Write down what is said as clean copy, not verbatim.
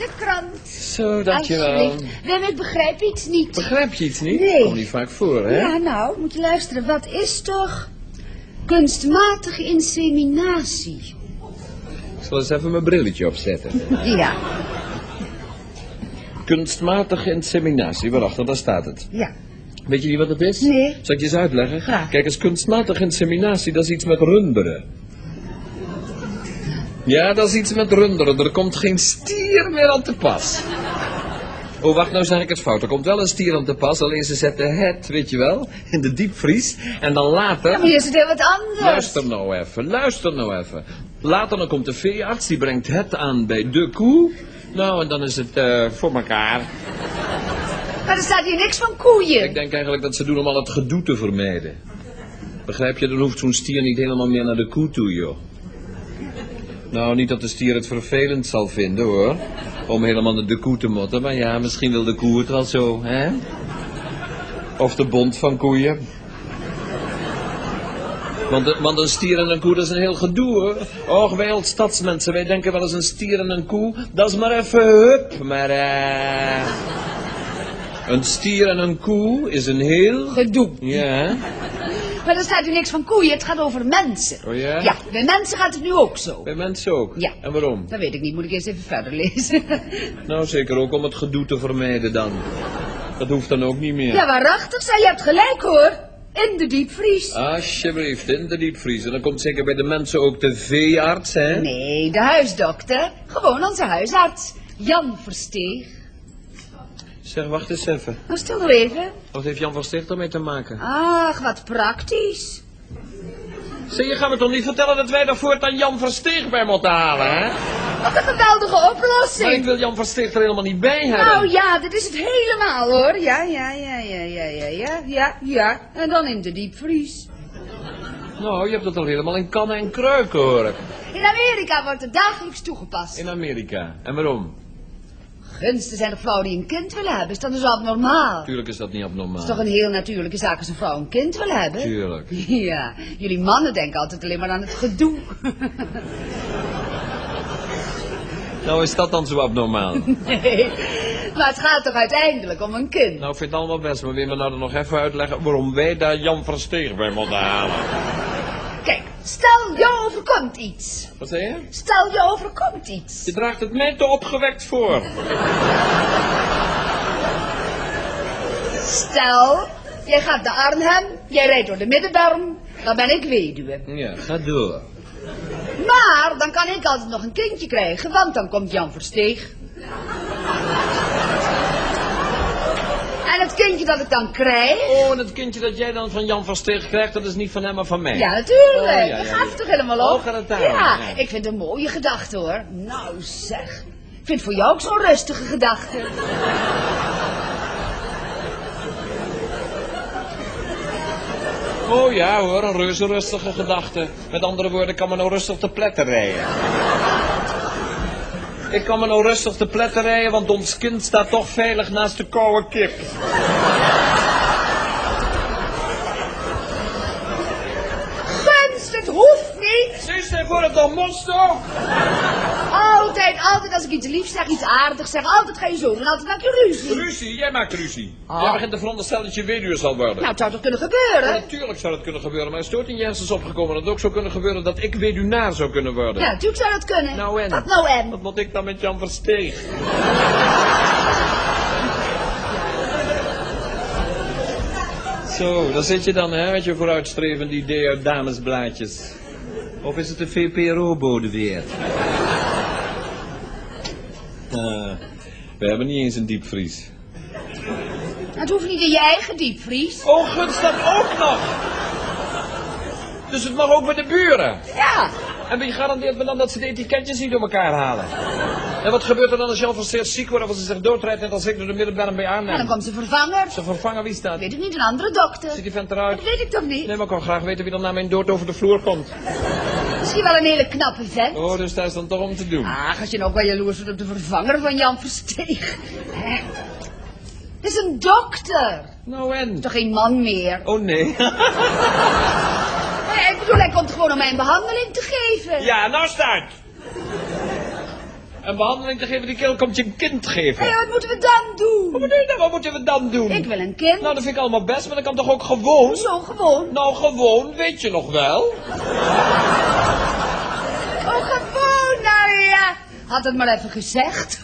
De krant. Zo, dankjewel. Alsjeblieft. Wim, ik begrijp iets niet. Begrijp je iets niet? Nee. Komt niet vaak voor, hè? Ja, nou, moet je luisteren. Wat is toch kunstmatige inseminatie? Ik zal eens even mijn brilletje opzetten. Ja, Kunstmatige inseminatie, waarachter, daar staat het. ja. Weet je niet wat het is? Nee. Zal ik je eens uitleggen? Graag. Kijk eens, kunstmatige inseminatie, dat is iets met runderen. Ja, dat is iets met runderen. Er komt geen stier meer aan te pas. Oh, wacht, nou zeg ik het fout. Er komt wel een stier aan te pas, alleen ze zetten het, weet je wel, in de diepvries. En dan later... Ja, maar hier is het heel wat anders. Luister nou even. Later dan komt de veearts, die brengt het aan bij de koe. Nou, en dan is het voor elkaar. Maar er staat hier niks van koeien. Ik denk eigenlijk dat ze doen om al het gedoe te vermijden. Begrijp je, dan hoeft zo'n stier niet helemaal meer naar de koe toe, joh. Nou, niet dat de stier het vervelend zal vinden, hoor. Om helemaal naar de koe te motten, maar ja, misschien wil de koe het wel zo, hè? Of de bond van koeien. Want een stier en een koe, dat is een heel gedoe, hoor. Och, wij als stadsmensen, wij denken wel eens een stier en een koe, dat is maar even hup, maar een stier en een koe is een heel... Gedoe. Ja. Maar er staat hier niks van koeien, het gaat over mensen. Oh ja? Ja, bij mensen gaat het nu ook zo. Bij mensen ook? Ja. En waarom? Dat weet ik niet, moet ik eerst even verder lezen. Nou, zeker ook om het gedoe te vermijden dan. Dat hoeft dan ook niet meer. Ja, waarachtig, zei je hebt gelijk hoor. In de diepvries. Alsjeblieft, in de diepvries. En dan komt zeker bij de mensen ook de veearts, hè? Nee, de huisdokter. Gewoon onze huisarts. Jan Versteeg. Zeg, wacht eens even. Nou, stil nou even. Wat heeft Jan Versteeg ermee te maken? Ach, wat praktisch. Zeg, je gaat me toch niet vertellen dat wij daar voortaan Jan Versteeg bij moeten halen, hè? Wat een geweldige oplossing. Maar ik wil Jan Versteeg er helemaal niet bij hebben. Nou ja, dit is het helemaal hoor. Ja. En dan in de diepvries. Nou, je hebt dat al helemaal in kannen en kruiken, hoor ik. In Amerika wordt het dagelijks toegepast. In Amerika. En waarom? Gunsten zijn er vrouwen die een kind willen hebben. Is dat dus abnormaal? Tuurlijk is dat niet abnormaal. Het is toch een heel natuurlijke zaak als een vrouw een kind wil hebben? Tuurlijk. Ja, jullie mannen denken altijd alleen maar aan het gedoe. Nou, is dat dan zo abnormaal? Nee, maar het gaat toch uiteindelijk om een kind? Nou, ik vind het allemaal best, maar wil je me nou nog even uitleggen waarom wij daar Jan Versteeg bij moeten halen? Kijk, stel je overkomt iets. Wat zei je? Stel je overkomt iets. Je draagt het mij te opgewekt voor. Stel, jij gaat naar Arnhem, jij rijdt door de Middenberm, dan ben ik weduwe. Ja, ga door. Maar dan kan ik altijd nog een kindje krijgen, want dan komt Jan Versteeg. En het kindje dat ik dan krijg... Oh, en het kindje dat jij dan van Jan Versteeg krijgt, dat is niet van hem, maar van mij. Ja, natuurlijk. Oh, ja, Daar ja, gaat het toch helemaal op? Oh, gaat het daar? Ja, Ja. ik vind het een mooie gedachte hoor. Nou zeg, ik vind voor jou ook zo'n rustige gedachte. Oh ja hoor, een reuze rustige gedachte. Met andere woorden, ik kan me nou rustig te pletten rijden. Ik kan me nou rustig te pletten rijden, want ons kind staat toch veilig naast de koude kip. Gunst, het hoeft niet. Zie je voor het dan moest ook? Altijd als ik iets liefs zeg, iets aardigs zeg, altijd ga je zo doen, altijd maak je ruzie. Ruzie? Jij maakt ruzie. Oh. Jij begint te veronderstellen dat je weduwe zal worden. Nou, het zou toch kunnen Ja, gebeuren? natuurlijk zou dat kunnen gebeuren, maar er is ooit in je hersens opgekomen dat het ook zou kunnen gebeuren dat ik weduwnaar zou kunnen worden. Ja, natuurlijk zou dat kunnen. Nou en? Wat nou en? Wat moet ik dan met Jan Versteeg? Zo, daar zit je dan, hè, met je vooruitstrevende idee uit damesblaadjes. Of is het de VPRO-bode weer? We hebben niet eens een diepvries. Het hoeft niet in je eigen diepvries. Oh, gunst dat ook nog! Dus het mag ook bij de buren? Ja. En wie garandeert me dan dat ze de etiketjes niet door elkaar halen? En wat gebeurt er dan als Jan Versteeg ziek wordt of als ze zich doodrijdt net als ik door de Middenberm bij En dan Arnhem? komt ze vervanger. Ze vervangen, wie staat? Weet ik niet, een andere dokter. Ziet die vent eruit? Dat weet ik toch niet? Nee, maar ik wil graag weten wie er na mijn dood over de vloer komt. Misschien wel een hele knappe vent. Oh, dus daar is dan toch om te doen. Ach, als je nou ook wel jaloers wordt op de vervanger van Jan Versteeg. Hè? Het is een dokter. Nou en? Toch geen man meer. Oh nee. Ik bedoel, hij komt gewoon om mij een behandeling te geven. Ja, nou staat. een behandeling te geven, die kerel komt je een kind geven. Hé, wat moeten we dan doen? Wat bedoel je nou, wat moeten we dan doen? Ik wil een kind. Nou, dat vind ik allemaal best, maar dat kan toch ook gewoon? Zo gewoon. Nou, gewoon, weet je nog wel? Oh, gewoon, nou ja. Had het maar even gezegd.